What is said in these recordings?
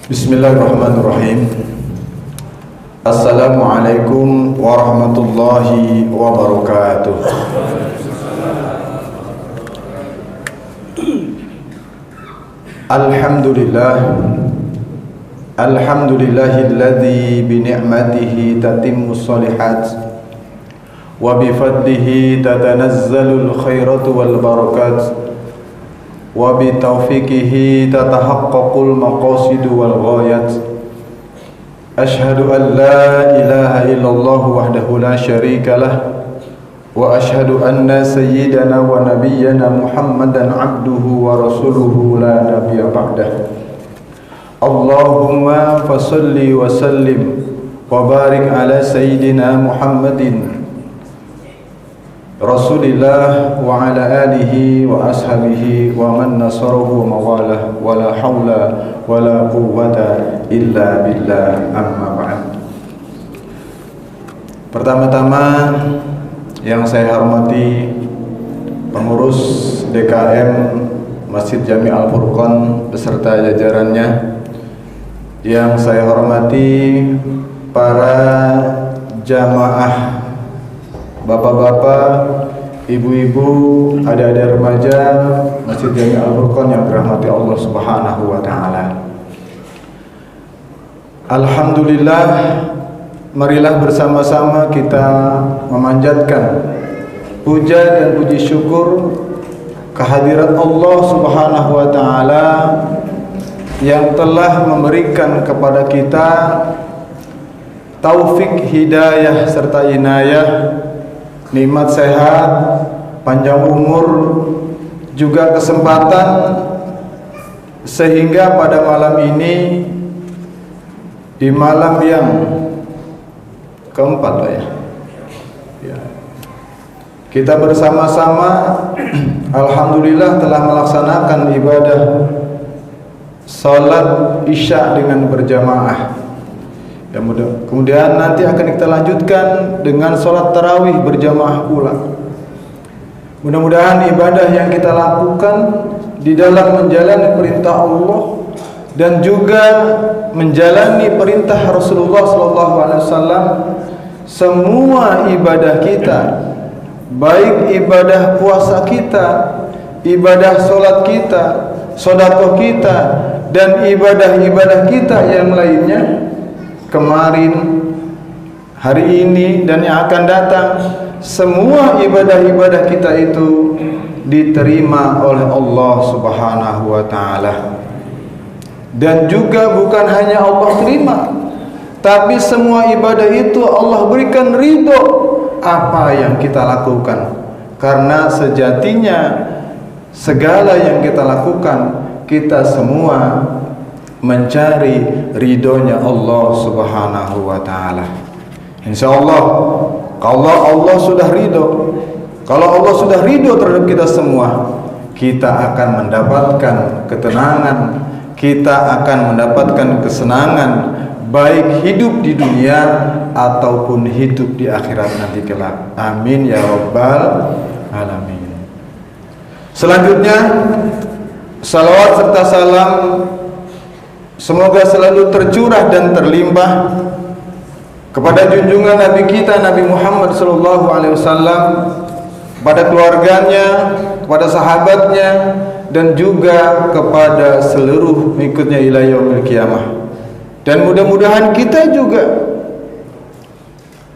Bismillahirrahmanirrahim. Assalamualaikum warahmatullahi wabarakatuh. Alhamdulillahilladzi bi ni'matihi tatimmus shalihat wa bi fadlihi tatanazzalul khairatu wal barakat wa bi taufiqihi tatahaqqaqul maqasidu wal ghayat. Ashhadu an la ilaha illallah wahdahu la syarika lah wa ashhadu anna sayyidana wa nabiyyana Muhammadan abduhu wa rasuluhu la nabiyya ba'dah. Allahumma fasalli wa sallim wa barik ala sayyidina Muhammadin Rasulillah wa ala alihi wa ashabihi wa man nasarahu wa mawalah wa la hawla wa la quwwata illa billah, amma ba'd. Pertama-tama yang saya hormati pengurus DKM Masjid Jami Al-Furqan beserta jajarannya, yang saya hormati para jamaah, bapak-bapak, ibu-ibu, adik-adik remaja Masjid Jami Al-Furqan yang dirahmati Allah Subhanahu wa taala. Alhamdulillah, marilah bersama-sama kita memanjatkan puja dan puji syukur kehadirat Allah Subhanahu wa taala yang telah memberikan kepada kita taufik, hidayah serta inayah, nikmat sehat, panjang umur, juga kesempatan, sehingga pada malam ini, di malam yang keempat ya, kita bersama-sama alhamdulillah telah melaksanakan ibadah salat Isya dengan berjamaah. Ya, kemudian nanti akan kita lanjutkan dengan sholat tarawih berjamaah pula. Mudah-mudahan ibadah yang kita lakukan di dalam menjalani perintah Allah dan juga menjalani perintah Rasulullah SAW, semua ibadah kita, baik ibadah puasa kita, ibadah sholat kita, sedekah kita, dan ibadah-ibadah kita yang lainnya, kemarin, hari ini, dan yang akan datang, semua ibadah-ibadah kita itu diterima oleh Allah Subhanahu wa taala. Dan juga bukan hanya Allah terima, tapi semua ibadah itu Allah berikan ridho apa yang kita lakukan. Karena sejatinya segala yang kita lakukan, kita semua mencari ridhonya Allah Subhanahu wa taala. Insyaallah, kalau Allah sudah ridho, kalau Allah sudah ridho terhadap kita semua, kita akan mendapatkan ketenangan, kita akan mendapatkan kesenangan, baik hidup di dunia ataupun hidup di akhirat nanti kelak. Amin ya rabbal alamin. Selanjutnya, salawat serta salam semoga selalu tercurah dan terlimpah kepada junjungan Nabi kita Nabi Muhammad SAW, kepada keluarganya, kepada sahabatnya, dan juga kepada seluruh pengikutnya ila yaumil qiyamah. Dan mudah-mudahan kita juga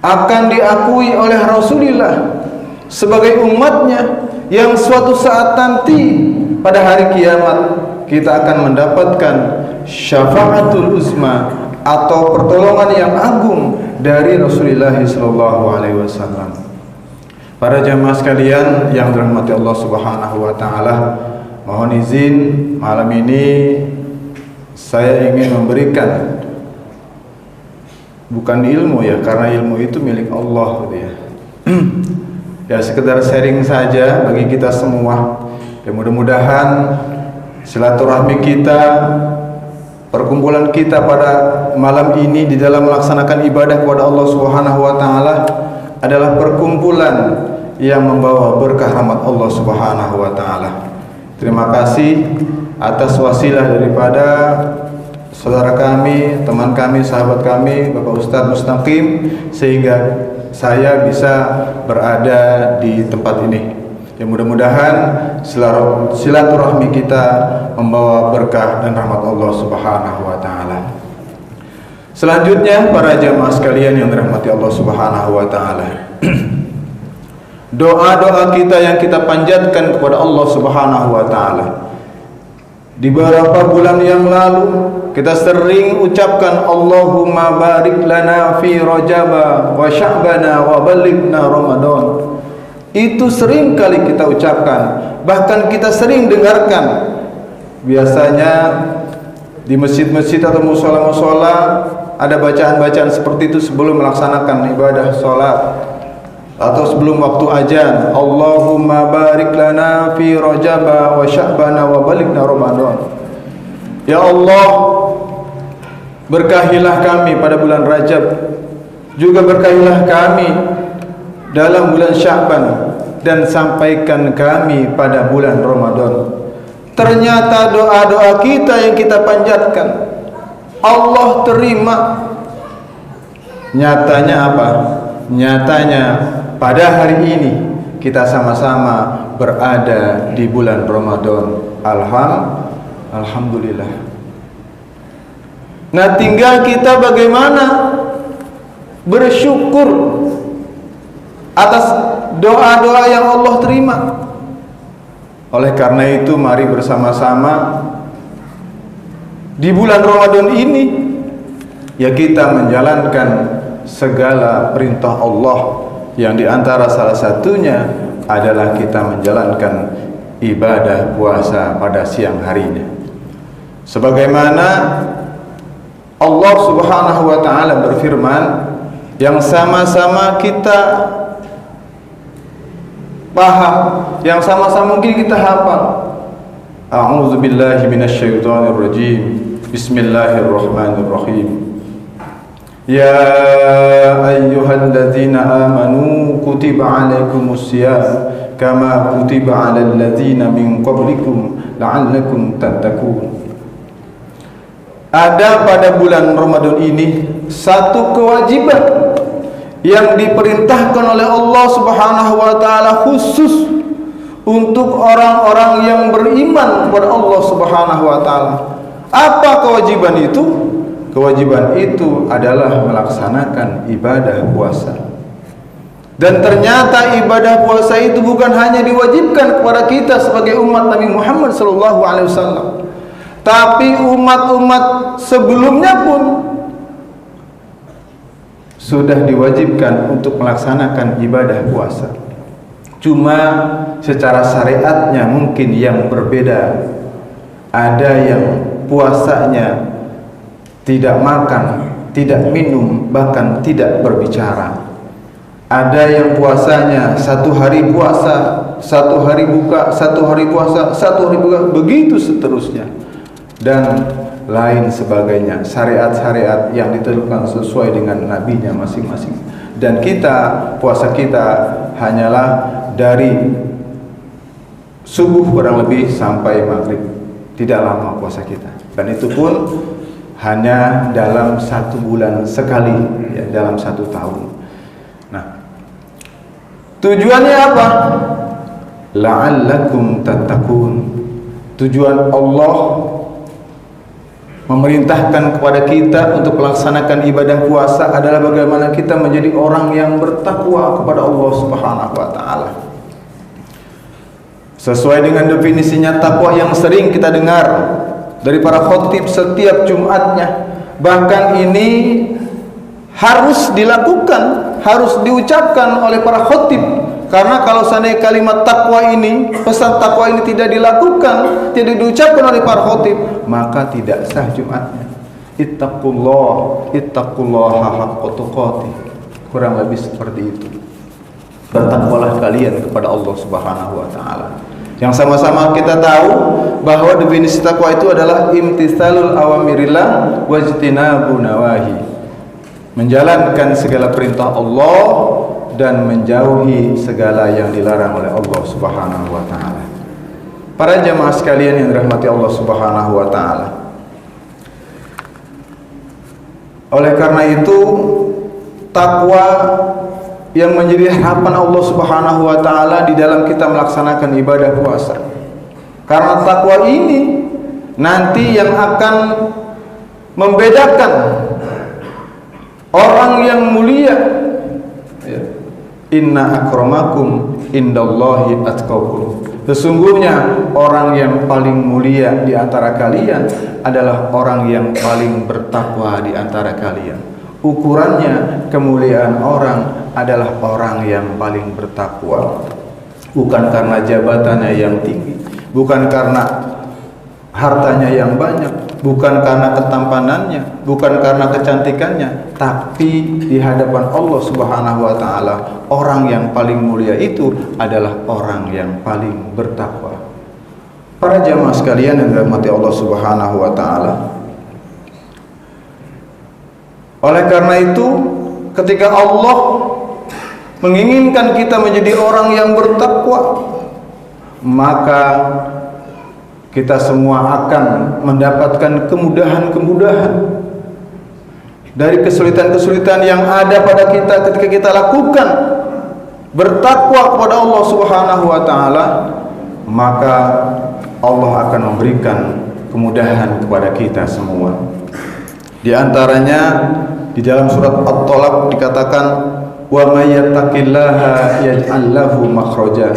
akan diakui oleh Rasulullah sebagai umatnya, yang suatu saat nanti pada hari kiamat kita akan mendapatkan syafaatul uzma atau pertolongan yang agung dari Rasulullah SAW. Para jamaah sekalian yang dirahmati Allah Subhanahu wa taala, mohon izin malam ini saya ingin memberikan bukan ilmu ya, karena ilmu itu milik Allah gitu ya. Ya, sekedar sharing saja bagi kita semua. Ya, mudah-mudahan silaturahmi kita, perkumpulan kita pada malam ini di dalam melaksanakan ibadah kepada Allah Subhanahu wa taala adalah perkumpulan yang membawa berkah rahmat Allah Subhanahu wa taala. Terima kasih atas wasilah daripada saudara kami, teman kami, sahabat kami, Bapak Ustadz Mustaqim, sehingga saya bisa berada di tempat ini. Ya, mudah-mudahan silaturahmi kita membawa berkah dan rahmat Allah Subhanahu wa taala. Selanjutnya, para jamaah sekalian yang dirahmati Allah Subhanahu wa taala. Doa-doa kita yang kita panjatkan kepada Allah Subhanahu wa taala. Di beberapa bulan yang lalu kita sering ucapkan Allahumma barik lana fi Rajaba wa Sya'bana wa balighna Ramadan. Itu sering kali kita ucapkan, bahkan kita sering dengarkan. Biasanya di masjid-masjid atau mushola-mushola ada bacaan-bacaan seperti itu sebelum melaksanakan ibadah sholat atau sebelum waktu azan. Allahumma barik lana fi Rajaba wa Sya'bana wa balighna Ramadan. Ya Allah, berkahilah kami pada bulan Rajab, juga berkahilah kami dalam bulan Sya'ban, dan sampaikan kami pada bulan Ramadan. Ternyata doa-doa kita yang kita panjatkan Allah terima. Nyatanya apa? Nyatanya pada hari ini kita sama-sama berada di bulan Ramadan. Alhamdulillah. Nah, tinggal kita bagaimana bersyukur atas doa-doa yang Allah terima. Oleh karena itu, mari bersama-sama di bulan Ramadan ini ya kita menjalankan segala perintah Allah, yang diantara salah satunya adalah kita menjalankan ibadah puasa pada siang harinya. Sebagaimana Allah Subhanahu wa taala berfirman, yang sama-sama kita paham, yang sama-sama mungkin kita hafal. A'udzubillahi minasyaitonirrajim. Bismillahirrahmanirrahim. Ya ayyuhalladzina amanu kutiba alaikumusiyam kama kutiba alal ladzina min qablikum la'allakum tattaqun. Ada pada bulan Ramadan ini satu kewajiban yang diperintahkan oleh Allah Subhanahu wa taala khusus untuk orang-orang yang beriman kepada Allah Subhanahu wa taala. Apa kewajiban itu? Kewajiban itu adalah melaksanakan ibadah puasa. Dan ternyata ibadah puasa itu bukan hanya diwajibkan kepada kita sebagai umat Nabi Muhammad SAW, tapi umat-umat sebelumnya pun sudah diwajibkan untuk melaksanakan ibadah puasa. Cuma secara syariatnya mungkin yang berbeda. Ada yang puasanya tidak makan, tidak minum, bahkan tidak berbicara. Ada yang puasanya satu hari puasa, satu hari buka, satu hari puasa, satu hari buka, begitu seterusnya, dan lain sebagainya. Syariat-syariat yang ditentukan sesuai dengan nabinya masing-masing. Dan kita, puasa kita hanyalah dari subuh kurang lebih sampai maghrib. Tidak lama puasa kita, dan itu pun hanya dalam satu bulan sekali, ya, dalam satu tahun. Nah, tujuannya apa? La'allakum tattaqun. Tujuan Allah memerintahkan kepada kita untuk melaksanakan ibadah puasa adalah bagaimana kita menjadi orang yang bertakwa kepada Allah Subhanahu wa taala. Sesuai dengan definisinya takwa yang sering kita dengar dari para khotib setiap Jumatnya. Bahkan ini harus dilakukan, harus diucapkan oleh para khotib. Karena kalau seandainya kalimat takwa ini, pesan takwa ini tidak dilakukan, tidak diucapkan oleh para khotib, maka tidak sah Jumatnya. Ittaqullaha haqqa tuqatih. Kurang lebih seperti itu. Bertakwalah kalian kepada Allah Subhanahu wa taala. Yang sama-sama kita tahu bahwa definisi takwa itu adalah imtitsalul awamirillah wajtinabun nawahi. Menjalankan segala perintah Allah dan menjauhi segala yang dilarang oleh Allah Subhanahu wa taala. Para jamaah sekalian yang dirahmati Allah Subhanahu wa taala, Oleh karena itu, takwa yang menjadi harapan Allah Subhanahu wa taala di dalam kita melaksanakan ibadah puasa. Karena takwa ini nanti yang akan membedakan orang yang mulia. Inna akramakum indallahi atqakum. Sesungguhnya orang yang paling mulia di antara kalian adalah orang yang paling bertakwa di antara kalian. Ukurannya kemuliaan orang adalah orang yang paling bertakwa. Bukan karena jabatannya yang tinggi, bukan karena hartanya yang banyak, bukan karena ketampanannya, bukan karena kecantikannya, tapi di hadapan Allah Subhanahu wa taala, orang yang paling mulia itu adalah orang yang paling bertakwa. Para jamaah sekalian yang dirahmati Allah Subhanahu wa taala. Oleh karena itu, ketika Allah menginginkan kita menjadi orang yang bertakwa, maka kita semua akan mendapatkan kemudahan-kemudahan dari kesulitan-kesulitan yang ada pada kita ketika kita lakukan bertakwa kepada Allah Subhanahu wa taala, maka Allah akan memberikan kemudahan kepada kita semua. Di antaranya di dalam surat At-Talaq dikatakan, wa may yattaqillaha yaj'al lahu makhraja.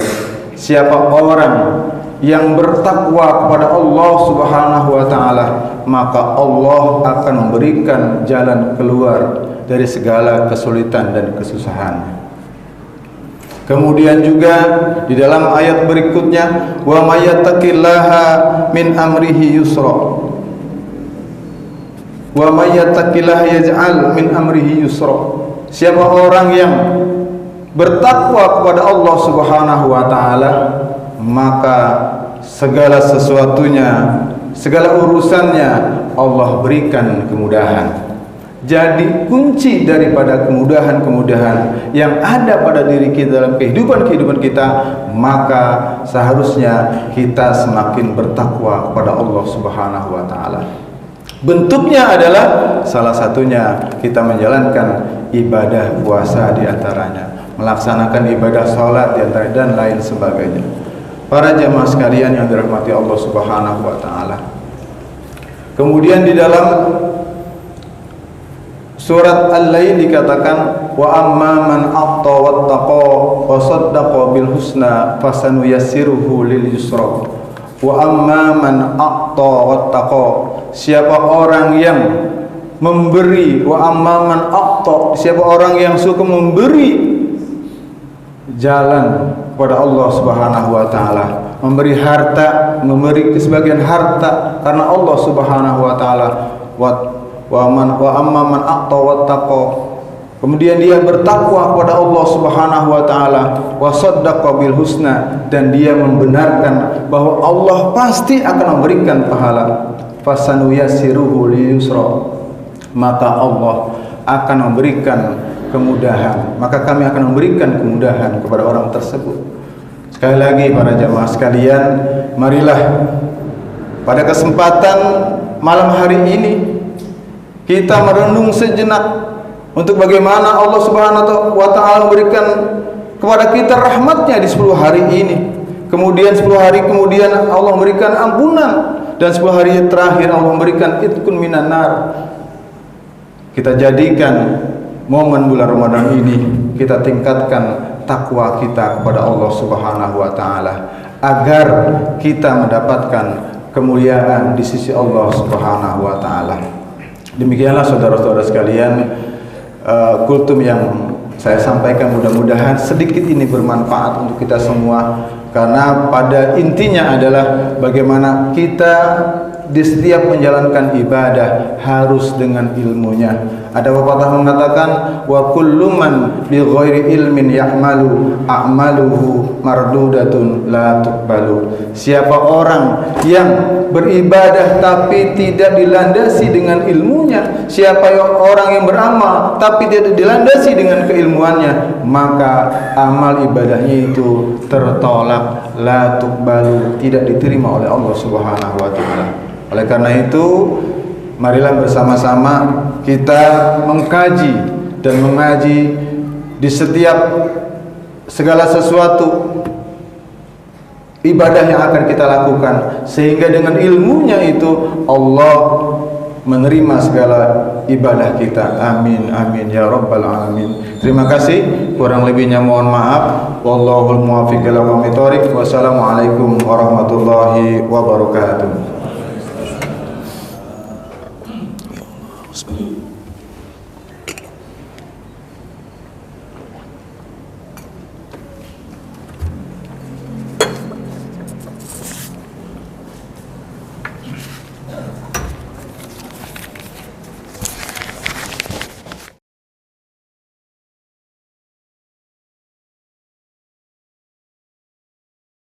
Siapa orang yang bertakwa kepada Allah Subhanahu wa taala, maka Allah akan memberikan jalan keluar dari segala kesulitan dan kesusahan. Kemudian juga di dalam ayat berikutnya, wa may yattaqillaha min amrihi yusra. Wa may yattaqillaha yaj'al min amrihi yusra. Siapa orang yang bertakwa kepada Allah Subhanahu wa taala, maka segala sesuatunya, segala urusannya Allah berikan kemudahan. Jadi kunci daripada kemudahan-kemudahan yang ada pada diri kita dalam kehidupan kita, maka seharusnya kita semakin bertakwa kepada Allah Subhanahu wa taala. Bentuknya adalah salah satunya kita menjalankan ibadah puasa di antaranya, melaksanakan ibadah salat di antaranya, dan lain sebagainya. Para jamaah sekalian yang dirahmati Allah Subhanahu wa taala. Kemudian di dalam surat Al-Lail dikatakan, wa amma man atta wattaqa wa saddaqa bil husna fasanuyassiruhu lil yusra. Wa amma man atta wattaqa, siapa orang yang memberi, wa amma man atta, siapa orang yang suka memberi jalan kepada Allah Subhanahu wa taala, memberi harta, memberi sebagian harta karena Allah Subhanahu wa taala, wa amma man aqta wattaqa, kemudian dia bertakwa kepada Allah Subhanahu wa taala, wa saddaqa bil husna, dan dia membenarkan bahwa Allah pasti akan memberikan pahala, fasanuyassiruhu liyusra, maka Allah akan memberikan kemudahan, maka kami akan memberikan kemudahan kepada orang tersebut. Sekali lagi para jamaah sekalian, marilah pada kesempatan malam hari ini kita merenung sejenak untuk bagaimana Allah Subhanahu wa taala memberikan kepada kita rahmatnya di 10 hari ini. Kemudian 10 hari kemudian Allah memberikan ampunan, dan 10 hari terakhir Allah memberikan itqun minan nar. Kita jadikan momen bulan Ramadan ini, kita tingkatkan takwa kita kepada Allah Subhanahu wa taala agar kita mendapatkan kemuliaan di sisi Allah Subhanahu wa taala. Demikianlah saudara-saudara sekalian, kultum yang saya sampaikan, mudah-mudahan sedikit ini bermanfaat untuk kita semua, karena pada intinya adalah bagaimana kita di setiap menjalankan ibadah harus dengan ilmunya. Ada pepatah mengatakan, wa kullu man bi ghairi ilmin ya'malu a'maluhu mardudatun la tuqbalu. Siapa orang yang beribadah tapi tidak dilandasi dengan ilmunya, siapa orang yang beramal tapi tidak dilandasi dengan keilmuannya, maka amal ibadahnya itu tertolak, la tuqbalu, tidak diterima oleh Allah Subhanahu wa taala. Oleh karena itu, marilah bersama-sama kita mengkaji dan mengaji di setiap segala sesuatu ibadah yang akan kita lakukan, sehingga dengan ilmunya itu Allah menerima segala ibadah kita. Amin amin ya rabbal alamin. Terima kasih, kurang lebihnya mohon maaf. Wallahul muwaffiq ila aqwamit thoriq. Wassalamualaikum warahmatullahi wabarakatuh.